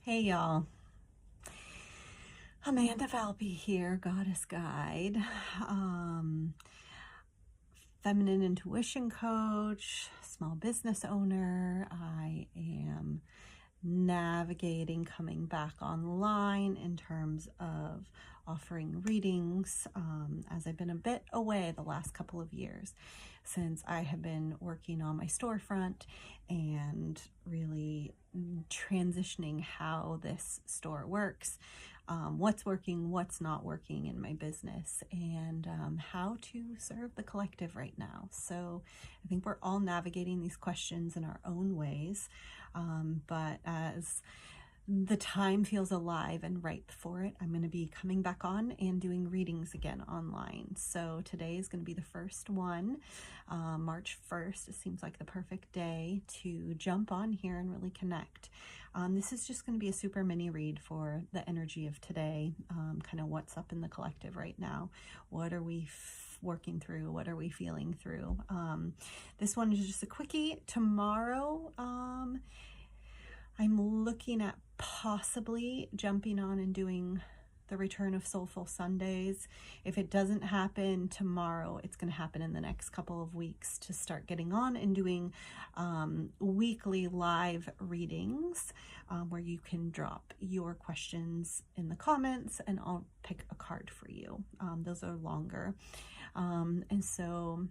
Hey y'all, Amanda Valpy here, Goddess Guide, um, feminine intuition coach, small business owner. I am navigating coming back online in terms of offering readings as I've been a bit away the last couple of years since I have been working on my storefront and really transitioning how this store works, what's working, what's not working in my business, and how to serve the collective right now. So I think we're all navigating these questions in our own ways. But as the time feels alive and ripe for it, I'm going to be coming back on and doing readings again online. So today is going to be the first one, March 1st. It seems like the perfect day to jump on here and really connect. This is just going to be a super mini read for the energy of today, kind of what's up in the collective right now. What are we working through? What are we feeling through? This one is just a quickie. Tomorrow, I'm looking at possibly jumping on and doing the return of Soulful Sundays. If it doesn't happen tomorrow, it's going to happen in the next couple of weeks to start getting on and doing weekly live readings where you can drop your questions in the comments and I'll pick a card for you. Those are longer. And so,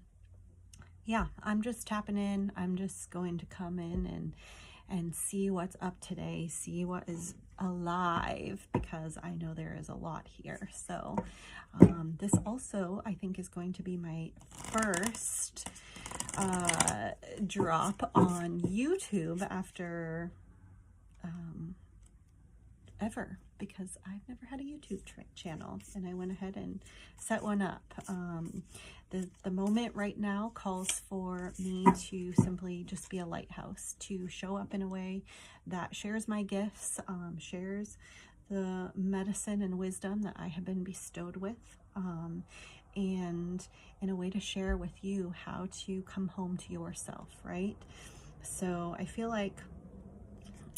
yeah, I'm just tapping in. I'm just going to come in and see what's up today, see what is alive, because I know there is a lot here. So this also, I think, is going to be my first drop on YouTube after ever, because I've never had a YouTube channel, and I went ahead and set one up. The moment right now calls for me to simply just be a lighthouse, to show up in a way that shares my gifts, shares the medicine and wisdom that I have been bestowed with, and in a way to share with you how to come home to yourself, right? So I feel like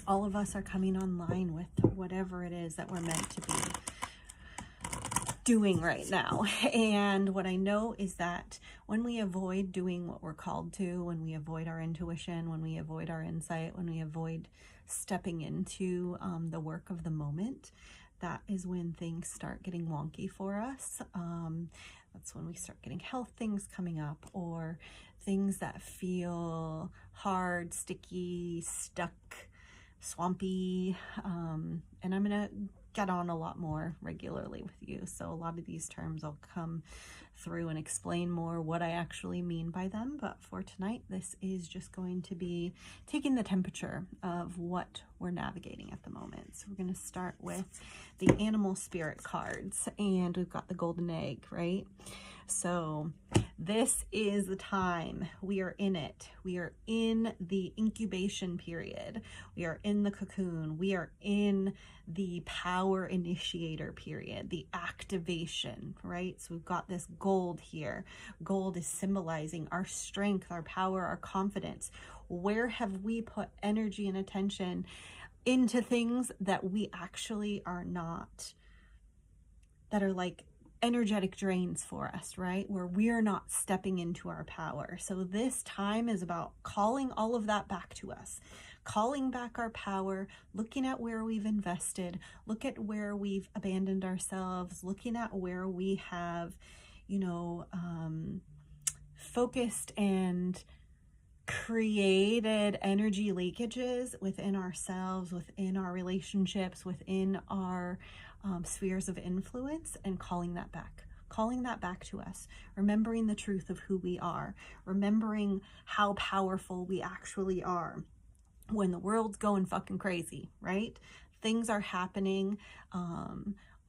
all of us are coming online with whatever it is that we're meant to be doing right now. And what I know is that when we avoid doing what we're called to, when we avoid our intuition, when we avoid our insight, when we avoid stepping into the work of the moment, that is when things start getting wonky for us. That's when we start getting health things coming up, or things that feel hard, sticky, stuck, swampy, and I'm gonna get on a lot more regularly with you, so a lot of these terms I'll come through and explain more what I actually mean by them. But for tonight, this is just going to be taking the temperature of what we're navigating at the moment. So we're going to start with the animal spirit cards, and we've got the golden egg, right? So this is the time. We are in it. We are in the incubation period. We are in the cocoon. We are in the power initiator period, the activation, right? So we've got this gold here. Gold is symbolizing our strength, our power, our confidence. Where have we put energy and attention into things that we actually are not, that are like energetic drains for us, right? Where we're not stepping into our power. So this time is about calling all of that back to us, calling back our power, looking at where we've invested, look at where we've abandoned ourselves, looking at where we have, you know, focused and created energy leakages within ourselves, within our relationships, within our spheres of influence, and calling that back to us, remembering the truth of who we are, remembering how powerful we actually are when the world's going fucking crazy, right? Things are happening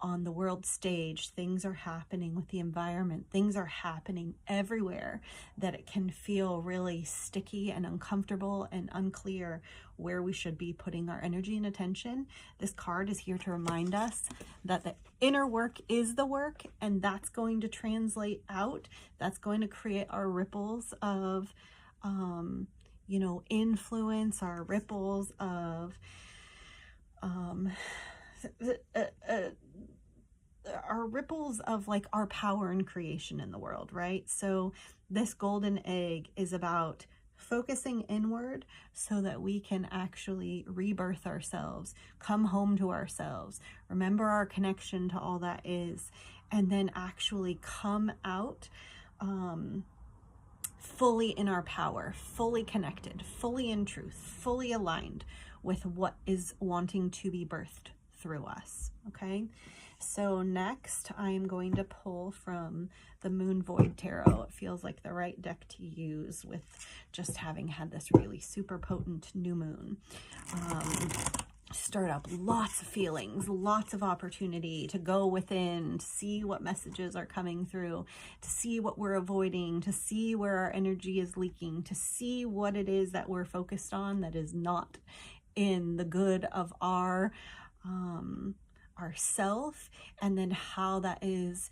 on the world stage, things are happening with the environment, things are happening everywhere, that it can feel really sticky and uncomfortable and unclear where we should be putting our energy and attention. This card is here to remind us that the inner work is the work, and that's going to translate out. That's going to create our ripples of, you know, influence, our ripples of um, are ripples of like our power and creation in the world, right? So this golden egg is about focusing inward so that we can actually rebirth ourselves, come home to ourselves, remember our connection to all that is, and then actually come out fully in our power, fully connected, fully in truth, fully aligned with what is wanting to be birthed through us. Okay, so next I'm going to pull from the Moon Void Tarot. It feels like the right deck to use with just having had this really super potent new moon. Stirred up lots of feelings, lots of opportunity to go within, to see what messages are coming through, to see what we're avoiding, to see where our energy is leaking, to see what it is that we're focused on that is not in the good of our self, and then how that is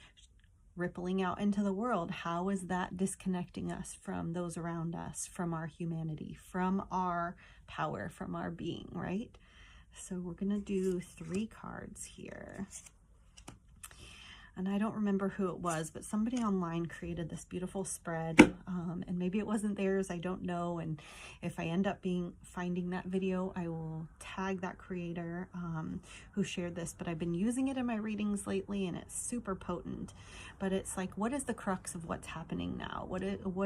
rippling out into the world. How is that disconnecting us from those around us, from our humanity, from our power, from our being, right? So we're going to do 3 cards here. And I don't remember who it was, but somebody online created this beautiful spread. And maybe it wasn't theirs, I don't know. And if I end up finding that video, I will tag that creator who shared this. But I've been using it in my readings lately, and it's super potent. But it's like, what is the crux of what's happening now? What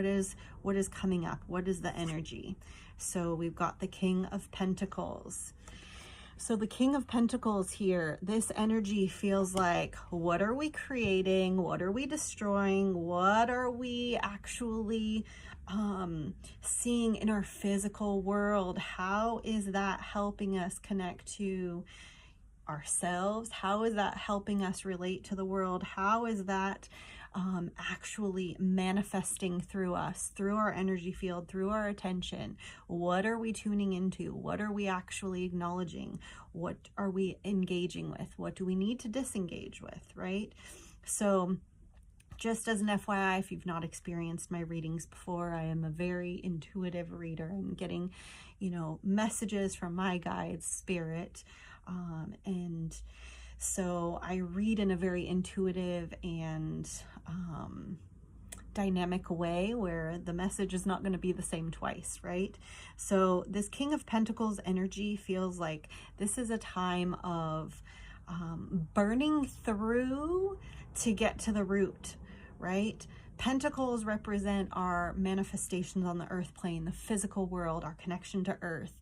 is coming up? What is the energy? So we've got the King of Pentacles. So the King of Pentacles here, this energy feels like, what are we creating? What are we destroying? What are we actually seeing in our physical world? How is that helping us connect to ourselves? How is that helping us relate to the world? How is that actually manifesting through us, through our energy field, through our attention? What are we tuning into? What are we actually acknowledging? What are we engaging with? What do we need to disengage with, right? So just as an FYI, if you've not experienced my readings before, I am a very intuitive reader. I'm getting, messages from my guides, spirit, and so I read in a very intuitive and dynamic way where the message is not going to be the same twice, right? So this King of Pentacles energy feels like this is a time of burning through to get to the root, right? Pentacles represent our manifestations on the earth plane, the physical world, our connection to earth,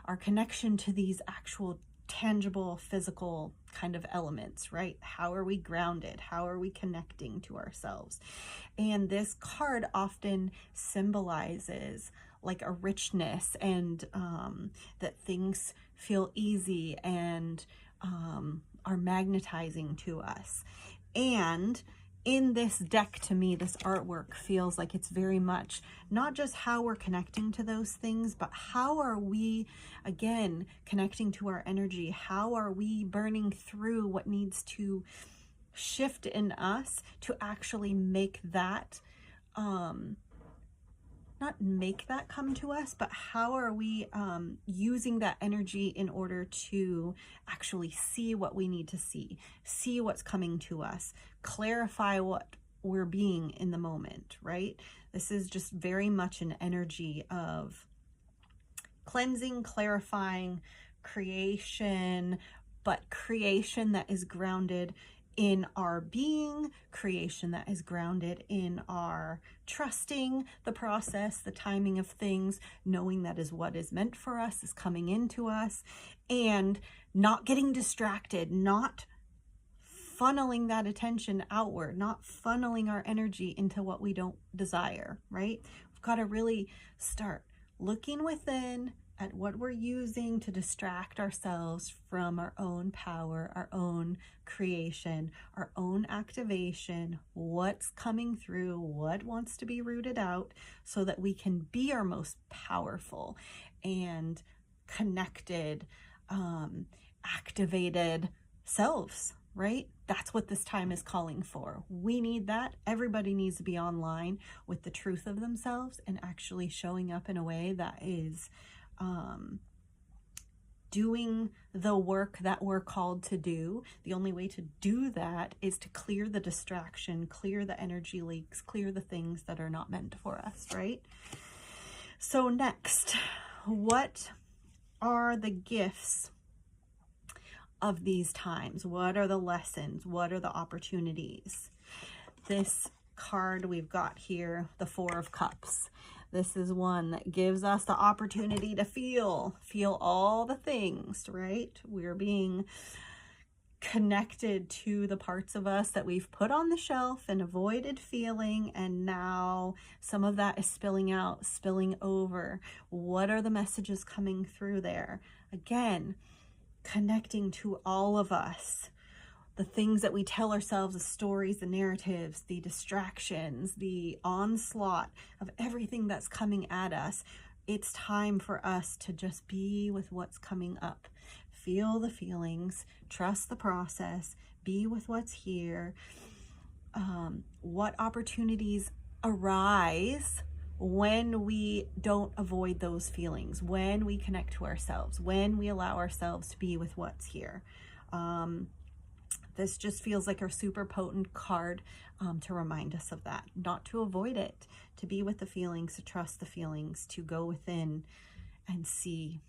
our connection to these actual tangible physical kind of elements, right? How are we grounded? How are we connecting to ourselves? And this card often symbolizes like a richness and that things feel easy and are magnetizing to us. And in this deck, to me, this artwork feels like it's very much not just how we're connecting to those things, but how are we, again, connecting to our energy? How are we burning through what needs to shift in us to actually make that, not make that come to us, but how are we using that energy in order to actually see what we need to see what's coming to us, clarify what we're being in the moment, right? This is just very much an energy of cleansing, clarifying, creation, but creation that is grounded in our being, creation that is grounded in our trusting the process, the timing of things, knowing that is what is meant for us, is coming into us, and not getting distracted, not funneling that attention outward, not funneling our energy into what we don't desire, right? We've got to really start looking within at what we're using to distract ourselves from our own power, our own creation, our own activation, what's coming through, what wants to be rooted out, so that we can be our most powerful and connected, activated selves, right? That's what this time is calling for. We need that. Everybody needs to be online with the truth of themselves and actually showing up in a way that is doing the work that we're called to do. The only way to do that is to clear the distraction, clear the energy leaks, clear the things that are not meant for us, right? So next, what are the gifts of these times? What are the lessons? What are the opportunities? This card we've got here, the Four of Cups. This is one that gives us the opportunity to feel all the things, right? We're being connected to the parts of us that we've put on the shelf and avoided feeling, and now some of that is spilling out, spilling over. What are the messages coming through there? Again, connecting to all of us. The things that we tell ourselves, the stories, the narratives, the distractions, the onslaught of everything that's coming at us. It's time for us to just be with what's coming up. Feel the feelings, trust the process, be with what's here. What opportunities arise when we don't avoid those feelings, when we connect to ourselves, when we allow ourselves to be with what's here. This just feels like a super potent card to remind us of that, not to avoid it, to be with the feelings, to trust the feelings, to go within and see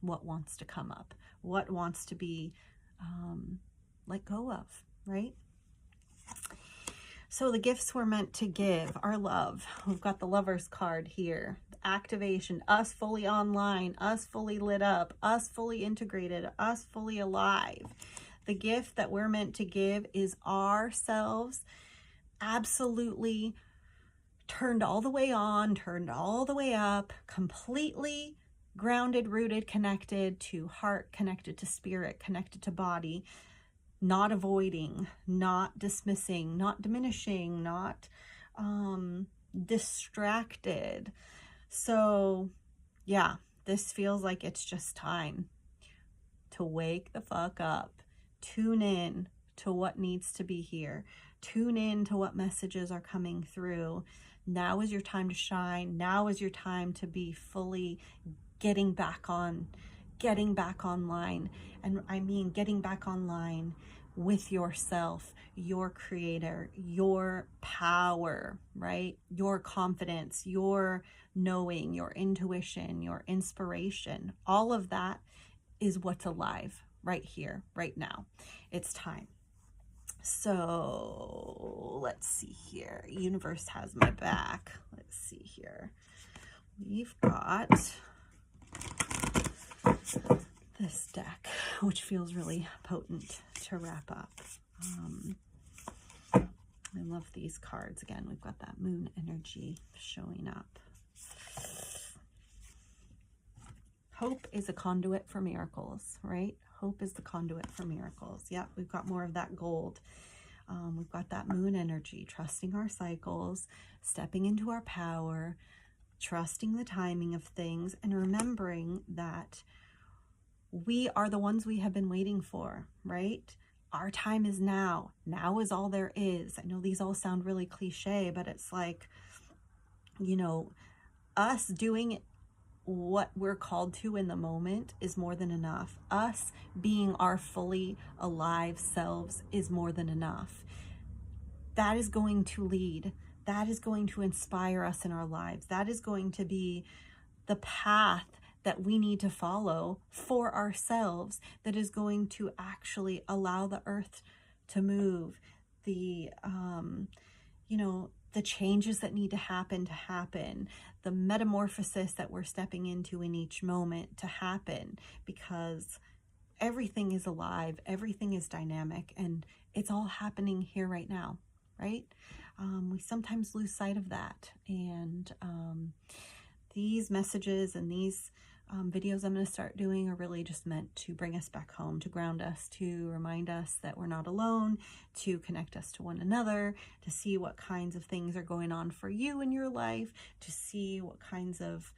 what wants to come up, what wants to be let go of, right? So the gifts we're meant to give are love. We've got the Lover's card here. Activation, us fully online, us fully lit up, us fully integrated, us fully alive. The gift that we're meant to give is ourselves, absolutely turned all the way on, turned all the way up, completely grounded, rooted, connected to heart, connected to spirit, connected to body, not avoiding, not dismissing, not diminishing, not distracted. So yeah, this feels like it's just time to wake the fuck up. Tune in to what needs to be here. Tune in to what messages are coming through. Now is your time to shine. Now is your time to be fully getting back online. And I mean getting back online with yourself, your creator, your power, right? Your confidence, your knowing, your intuition, your inspiration. All of that is what's alive right here, right now. It's time. So let's see here. Universe has my back. Let's see here. We've got this deck, which feels really potent to wrap up. I love these cards. Again, we've got that moon energy showing up. Hope is a conduit for miracles, right? Hope is the conduit for miracles. Yeah, we've got more of that gold. We've got that moon energy, trusting our cycles, stepping into our power, trusting the timing of things, and remembering that we are the ones we have been waiting for, right? Our time is now. Now is all there is. I know these all sound really cliche, but it's like, you know, us doing what we're called to in the moment is more than enough. Us being our fully alive selves is more than enough. That is going to lead. That is going to inspire us in our lives. That is going to be the path that we need to follow for ourselves, that is going to actually allow the earth to move, the the changes that need to happen, the metamorphosis that we're stepping into in each moment to happen, because everything is alive, everything is dynamic, and it's all happening here right now, right? We sometimes lose sight of that, and these messages and these videos I'm going to start doing are really just meant to bring us back home, to ground us, to remind us that we're not alone, to connect us to one another, to see what kinds of things are going on for you in your life, to see what kinds of,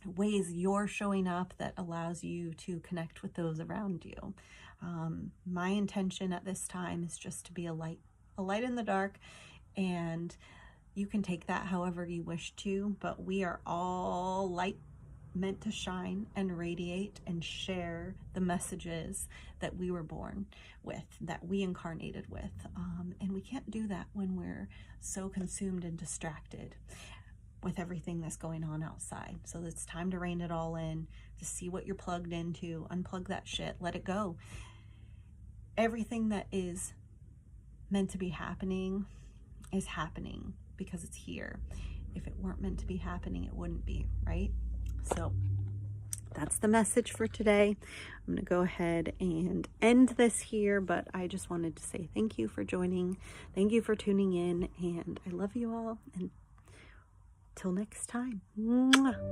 ways you're showing up that allows you to connect with those around you. My intention at this time is just to be a light in the dark, and you can take that however you wish to, but we are all light meant to shine and radiate and share the messages that we were born with, that we incarnated with. And we can't do that when we're so consumed and distracted with everything that's going on outside. So it's time to rein it all in, to see what you're plugged into, unplug that shit, let it go. Everything that is meant to be happening is happening because it's here. If it weren't meant to be happening, it wouldn't be, right? So that's the message for today. I'm going to go ahead and end this here, but I just wanted to say thank you for joining. Thank you for tuning in, and I love you all. And till next time. Mwah.